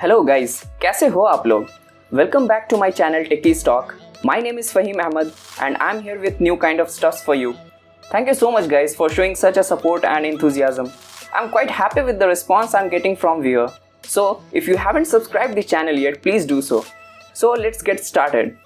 Hello guys, कैसे हो आप लोग? Welcome back to my channel Techies Talk. My name is Fahim Ahmed and I'm here with new kind of stuffs for you. Thank you so much guys for showing such a support and enthusiasm. I'm quite happy with the response I'm getting from viewer. So if you haven't subscribed the channel yet, please do so. So let's get started.